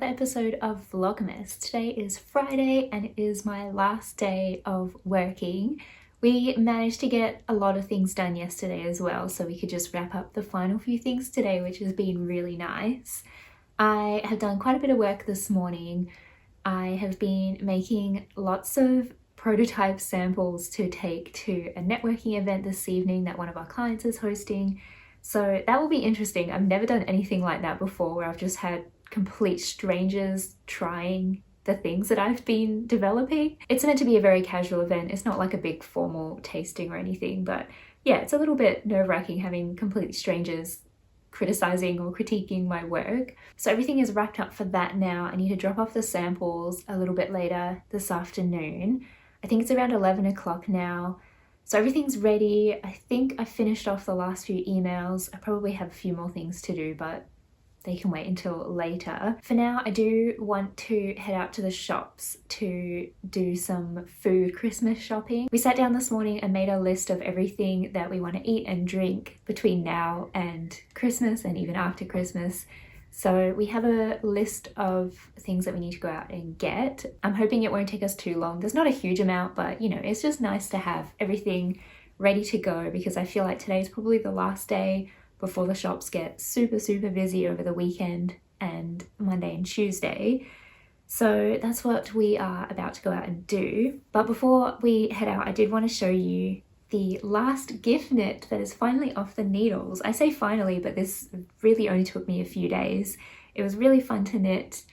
another episode of Vlogmas. Today is Friday and it is my last day of working. We managed to get a lot of things done yesterday as well, so we could just wrap up the final few things today, which has been really nice. I have done quite a bit of work this morning. I have been making lots of prototype samples to take to a networking event this evening that one of our clients is hosting. So that will be interesting. I've never done anything like that before, where I've just had complete strangers trying the things that I've been developing. It's meant to be a very casual event. It's not like a big formal tasting or anything, but yeah, it's a little bit nerve-wracking having complete strangers criticizing or critiquing my work. So everything is wrapped up for that now. I need to drop off the samples a little bit later this afternoon. I think it's around 11 o'clock now. So everything's ready. I think I finished off the last few emails. I probably have a few more things to do, but they can wait until later. For now, I do want to head out to the shops to do some food Christmas shopping. We sat down this morning and made a list of everything that we want to eat and drink between now and Christmas and even after Christmas. So we have a list of things that we need to go out and get. I'm hoping it won't take us too long. There's not a huge amount, but you know, it's just nice to have everything ready to go, because I feel like today's probably the last day before the shops get super busy over the weekend and Monday and Tuesday. So that's what we are about to go out and do. But before we head out, I did want to show you the last gift knit that is finally off the needles. I say finally, but this really only took me a few days. It was really fun to knit,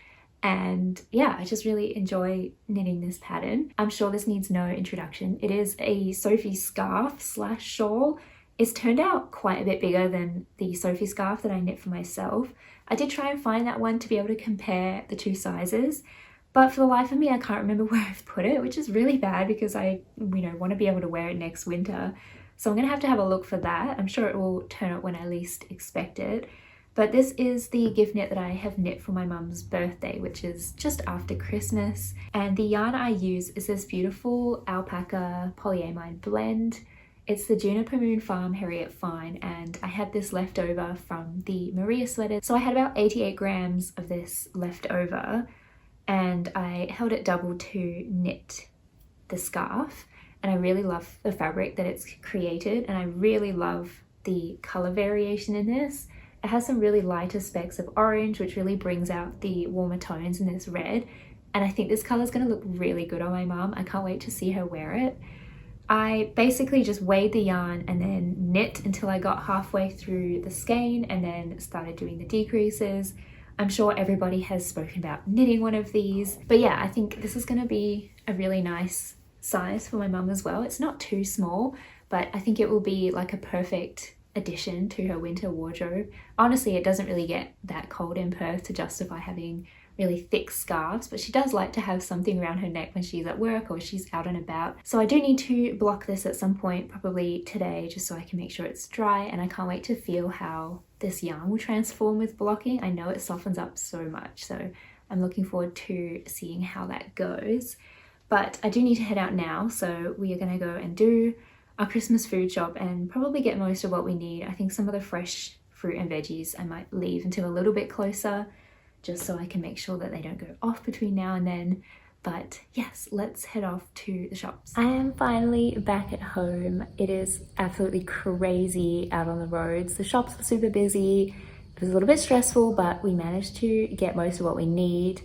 and yeah, I just really enjoy knitting this pattern. I'm sure this needs no introduction. It is a Sophie scarf / shawl. It's turned out quite a bit bigger than the Sophie scarf that I knit for myself. I did try and find that one to be able to compare the two sizes, but for the life of me, I can't remember where I've put it, which is really bad because I, want to be able to wear it next winter. So I'm going to have a look for that. I'm sure it will turn up when I least expect it. But this is the gift knit that I have knit for my mum's birthday, which is just after Christmas. And the yarn I use is this beautiful alpaca polyamide blend. It's the Juniper Moon Farm Herriot Fine, and I had this left over from the Maria sweater. So I had about 88 grams of this left over, and I held it double to knit the scarf. And I really love the fabric that it's created, and I really love the color variation in this. It has some really lighter specks of orange, which really brings out the warmer tones in this red. And I think this color is going to look really good on my mum. I can't wait to see her wear it. I basically just weighed the yarn and then knit until I got halfway through the skein and then started doing the decreases. I'm sure everybody has spoken about knitting one of these, but yeah, I think this is going to be a really nice size for my mum as well. It's not too small, but I think it will be like a perfect addition to her winter wardrobe. Honestly, it doesn't really get that cold in Perth to justify having really thick scarves, but she does like to have something around her neck when she's at work or she's out and about. So I do need to block this at some point, probably today, just so I can make sure it's dry, and I can't wait to feel how this yarn will transform with blocking. I know it softens up so much, so I'm looking forward to seeing how that goes. But I do need to head out now, so we are going to go and do our Christmas food shop and probably get most of what we need. I think some of the fresh fruit and veggies I might leave until a little bit closer, just so I can make sure that they don't go off between now and then. But yes, let's head off to the shops. I am finally back at home. It is absolutely crazy out on the roads. The shops were super busy. It was a little bit stressful, but we managed to get most of what we need.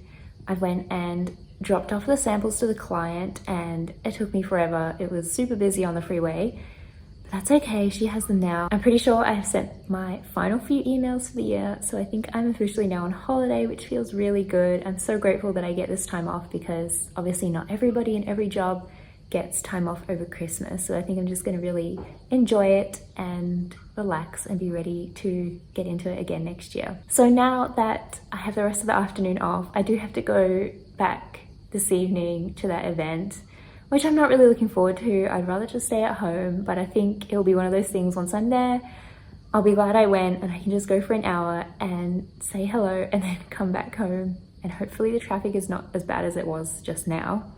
I went and dropped off the samples to the client, and it took me forever. It was super busy on the freeway. That's okay, she has them now. I'm pretty sure I have sent my final few emails for the year, so I think I'm officially now on holiday, which feels really good. I'm so grateful that I get this time off, because obviously not everybody in every job gets time off over Christmas. So I think I'm just gonna really enjoy it and relax and be ready to get into it again next year. So now that I have the rest of the afternoon off, I do have to go back this evening to that event, which I'm not really looking forward to. I'd rather just stay at home, but I think it'll be one of those things once I'm there, I'll be glad I went and I can just go for an hour and say hello and then come back home, and hopefully the traffic is not as bad as it was just now.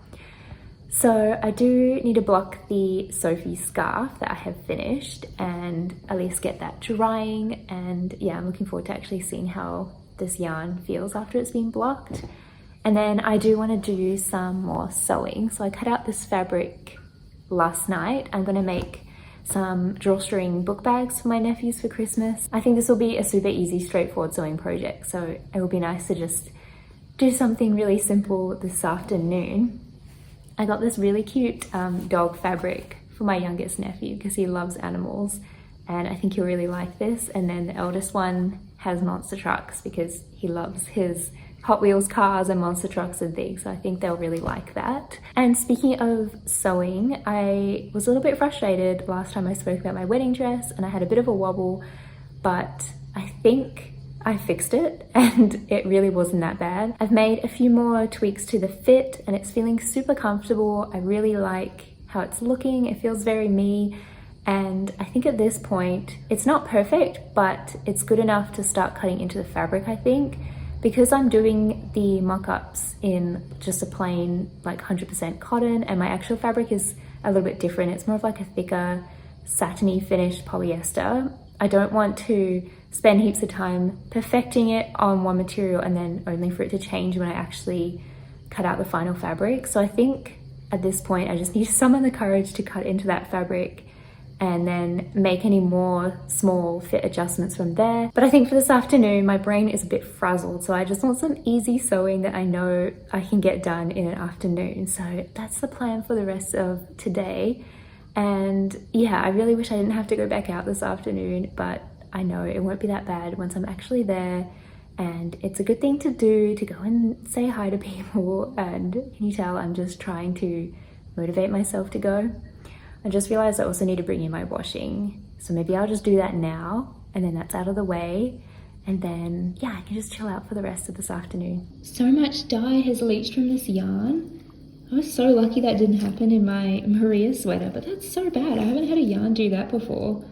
So I do need to block the Sophie scarf that I have finished and at least get that drying, and yeah, I'm looking forward to actually seeing how this yarn feels after it's been blocked. And then I do want to do some more sewing. So I cut out this fabric last night. I'm going to make some drawstring book bags for my nephews for Christmas. I think this will be a super easy, straightforward sewing project. So it will be nice to just do something really simple this afternoon. I got this really cute dog fabric for my youngest nephew because he loves animals, and I think he'll really like this. And then the eldest one has monster trucks because he loves his Hot Wheels cars and monster trucks and things, so I think they'll really like that. And speaking of sewing, I was a little bit frustrated last time I spoke about my wedding dress and I had a bit of a wobble, but I think I fixed it and it really wasn't that bad. I've made a few more tweaks to the fit and it's feeling super comfortable. I really like how it's looking. It feels very me, and I think at this point it's not perfect, but it's good enough to start cutting into the fabric, I think. Because I'm doing the mock-ups in just a plain like 100% cotton, and my actual fabric is a little bit different. It's more of like a thicker satiny finished polyester. I don't want to spend heaps of time perfecting it on one material and then only for it to change when I actually cut out the final fabric. So I think at this point I just need to summon the courage to cut into that fabric and then make any more small fit adjustments from there. But I think for this afternoon, my brain is a bit frazzled, so I just want some easy sewing that I know I can get done in an afternoon. So that's the plan for the rest of today. And yeah, I really wish I didn't have to go back out this afternoon, but I know it won't be that bad once I'm actually there. And it's a good thing to do, to go and say hi to people. And can you tell I'm just trying to motivate myself to go? I just realized I also need to bring in my washing. So maybe I'll just do that now, and then that's out of the way. And then, yeah, I can just chill out for the rest of this afternoon. So much dye has leached from this yarn. I was so lucky that didn't happen in my Maria sweater, but that's so bad. I haven't had a yarn do that before.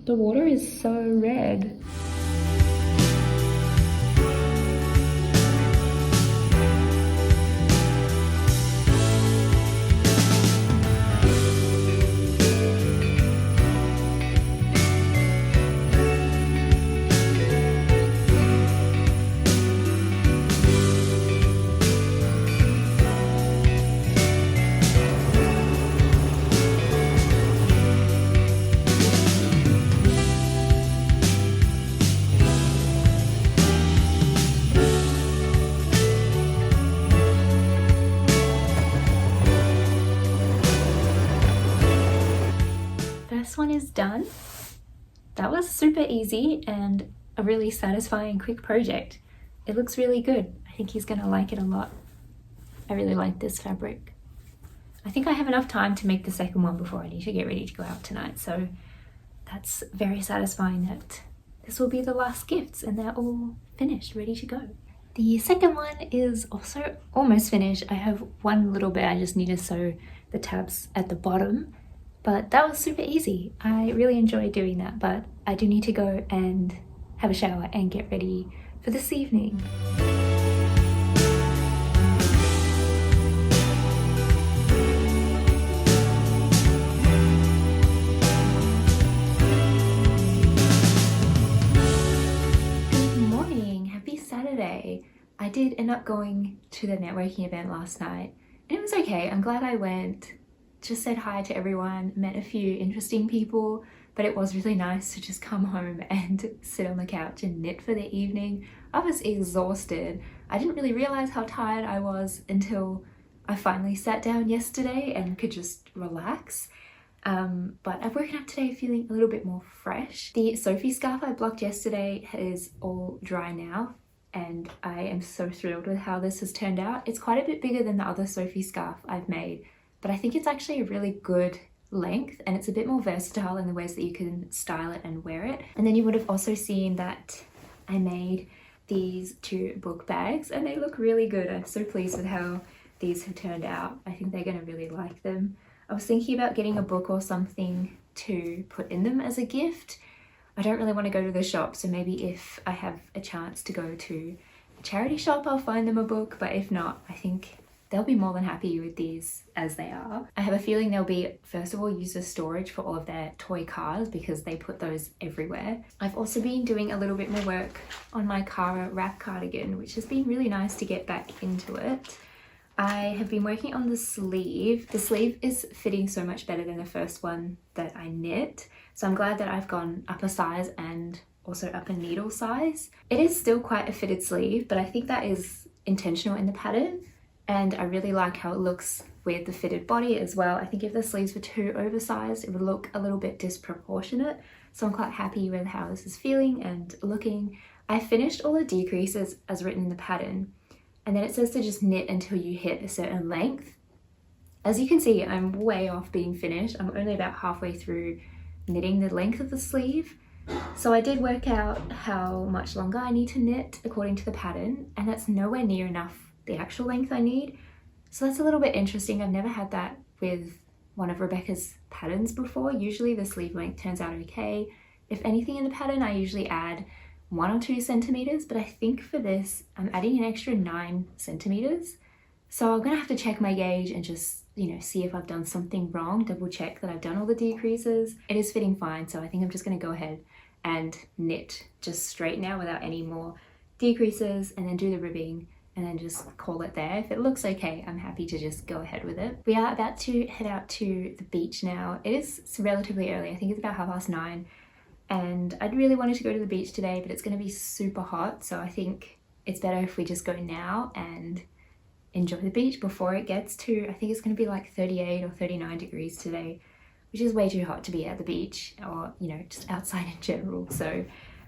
The water is so red. This one is done. That was super easy and a really satisfying quick project. It looks really good. I think he's gonna like it a lot. I really like this fabric. I think I have enough time to make the second one before I need to get ready to go out tonight, so that's very satisfying that this will be the last gifts and they're all finished, ready to go. The second one is also almost finished. I have one little bit I just need to sew the tabs at the bottom, but that was super easy. I really enjoyed doing that, but I do need to go and have a shower and get ready for this evening. Good morning, happy Saturday. I did end up going to the networking event last night and it was okay. I'm glad I went. Just said hi to everyone, met a few interesting people, but it was really nice to just come home and sit on the couch and knit for the evening. I was exhausted. I didn't really realize how tired I was until I finally sat down yesterday and could just relax. But I've woken up today feeling a little bit more fresh. The Sophie scarf I blocked yesterday is all dry now, and I am so thrilled with how this has turned out. It's quite a bit bigger than the other Sophie scarf I've made, but I think it's actually a really good length and it's a bit more versatile in the ways that you can style it and wear it. And then you would have also seen that I made these two book bags and they look really good. I'm so pleased with how these have turned out. I think they're going to really like them. I was thinking about getting a book or something to put in them as a gift. I don't really want to go to the shop, so maybe if I have a chance to go to a charity shop I'll find them a book, but if not, I think they'll be more than happy with these as they are. I have a feeling they'll be, first of all, used as storage for all of their toy cars because they put those everywhere. I've also been doing a little bit more work on my Cara wrap cardigan, which has been really nice to get back into it. I have been working on the sleeve. The sleeve is fitting so much better than the first one that I knit. So I'm glad that I've gone up a size and also up a needle size. It is still quite a fitted sleeve, but I think that is intentional in the pattern. And I really like how it looks with the fitted body as well. I think if the sleeves were too oversized, it would look a little bit disproportionate. So I'm quite happy with how this is feeling and looking. I finished all the decreases as written in the pattern. And then it says to just knit until you hit a certain length. As you can see, I'm way off being finished. I'm only about halfway through knitting the length of the sleeve. So I did work out how much longer I need to knit according to the pattern, and that's nowhere near enough the actual length I need. So that's a little bit interesting. I've never had that with one of Rebecca's patterns before. Usually the sleeve length turns out okay. If anything in the pattern, I usually add 1 or 2 centimeters, but I think for this, I'm adding an extra 9 centimeters. So I'm gonna have to check my gauge and just, see if I've done something wrong, double check that I've done all the decreases. It is fitting fine, so I think I'm just gonna go ahead and knit just straight now without any more decreases, and then do the ribbing and then just call it there. If it looks okay, I'm happy to just go ahead with it. We are about to head out to the beach now. It is relatively early, I think it's about 9:30. And I'd really wanted to go to the beach today, but it's going to be super hot. So I think it's better if we just go now and enjoy the beach before it gets to, I think it's going to be like 38 or 39 degrees today, which is way too hot to be at the beach or, just outside in general. So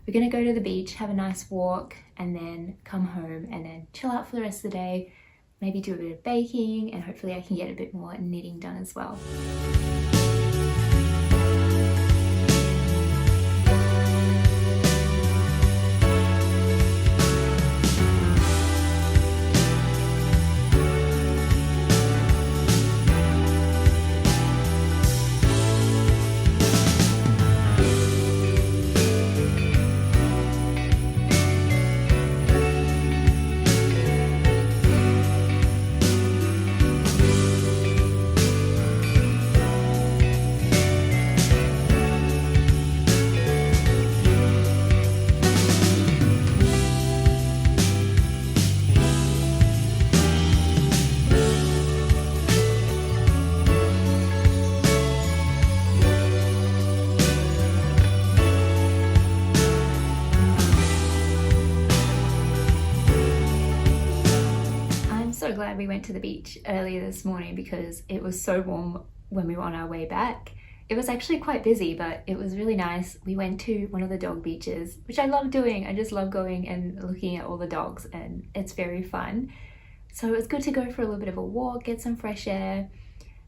we're going to go to the beach, have a nice walk, and then come home and then chill out for the rest of the day, maybe do a bit of baking, and hopefully I can get a bit more knitting done as well. So glad we went to the beach earlier this morning because it was so warm when we were on our way back. It was actually quite busy, but it was really nice. We went to one of the dog beaches, which I love doing. I just love going and looking at all the dogs, and it's very fun. So it was good to go for a little bit of a walk, get some fresh air,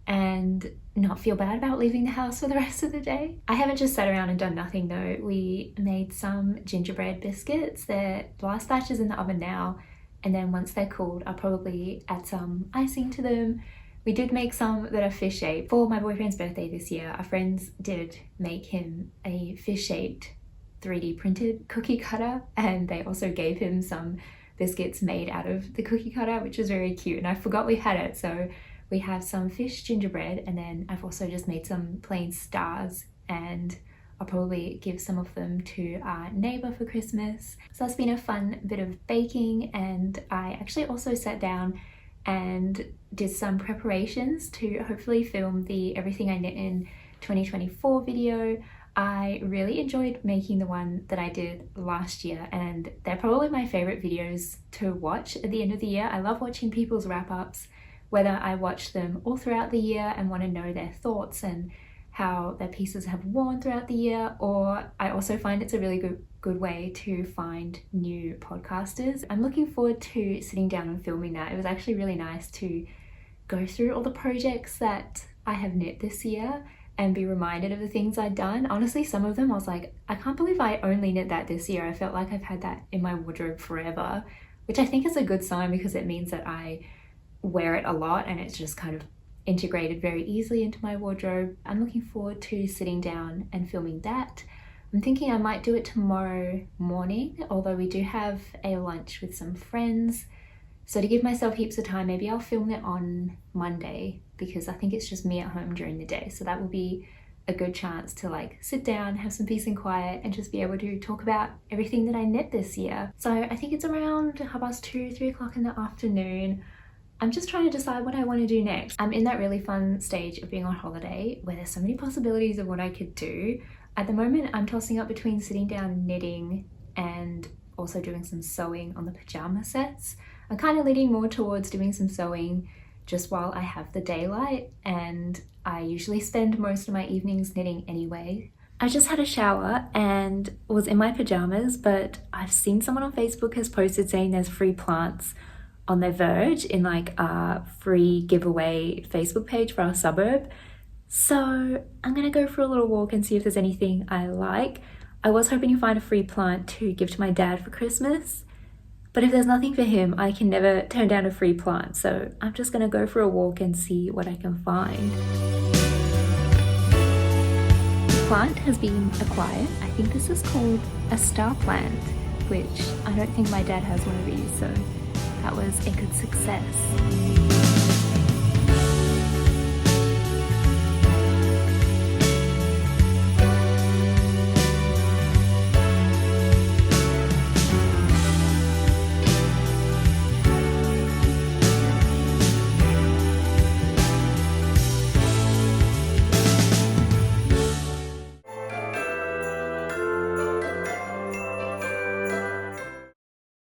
and not feel bad about leaving the house for the rest of the day. I haven't just sat around and done nothing though. We made some gingerbread biscuits. The last batch is in the oven now. And then once they're cooled, I'll probably add some icing to them. We did make some that are fish shaped. For my boyfriend's birthday this year, our friends did make him a fish shaped 3D printed cookie cutter, and they also gave him some biscuits made out of the cookie cutter, which was very cute, and I forgot we had it. So we have some fish gingerbread, and then I've also just made some plain stars, and I'll probably give some of them to our neighbour for Christmas. So that's been a fun bit of baking, and I actually also sat down and did some preparations to hopefully film the Everything I Knit in 2024 video. I really enjoyed making the one that I did last year, and they're probably my favourite videos to watch at the end of the year. I love watching people's wrap-ups, whether I watch them all throughout the year and want to know their thoughts and how their pieces have worn throughout the year, or I also find it's a really good way to find new podcasters. I'm looking forward to sitting down and filming that. It was actually really nice to go through all the projects that I have knit this year and be reminded of the things I'd done. Honestly, some of them I was like, I can't believe I only knit that this year. I felt like I've had that in my wardrobe forever, which I think is a good sign because it means that I wear it a lot and it's just kind of integrated very easily into my wardrobe. I'm looking forward to sitting down and filming that. I'm thinking I might do it tomorrow morning, although we do have a lunch with some friends So to give myself heaps of time, maybe I'll film it on Monday because I think it's just me at home during the day. So that will be a good chance to like sit down, have some peace and quiet, and just be able to talk about everything that I knit this year. So I think it's around 2:30, 3 o'clock in the afternoon. I'm just trying to decide what I want to do next. I'm in that really fun stage of being on holiday where there's so many possibilities of what I could do. At the moment, I'm tossing up between sitting down knitting and also doing some sewing on the pajama sets. I'm kind of leaning more towards doing some sewing just while I have the daylight, and I usually spend most of my evenings knitting anyway. I just had a shower and was in my pajamas, but I've seen someone on Facebook has posted saying there's free plants on their Verge in like a free giveaway Facebook page for our suburb. So I'm gonna go for a little walk and see if there's anything I like. I was hoping to find a free plant to give to my dad for Christmas, but if there's nothing for him, I can never turn down a free plant. So I'm just gonna go for a walk and see what I can find. The plant has been acquired. I think this is called a star plant, which I don't think my dad has one of these, so that was a good success.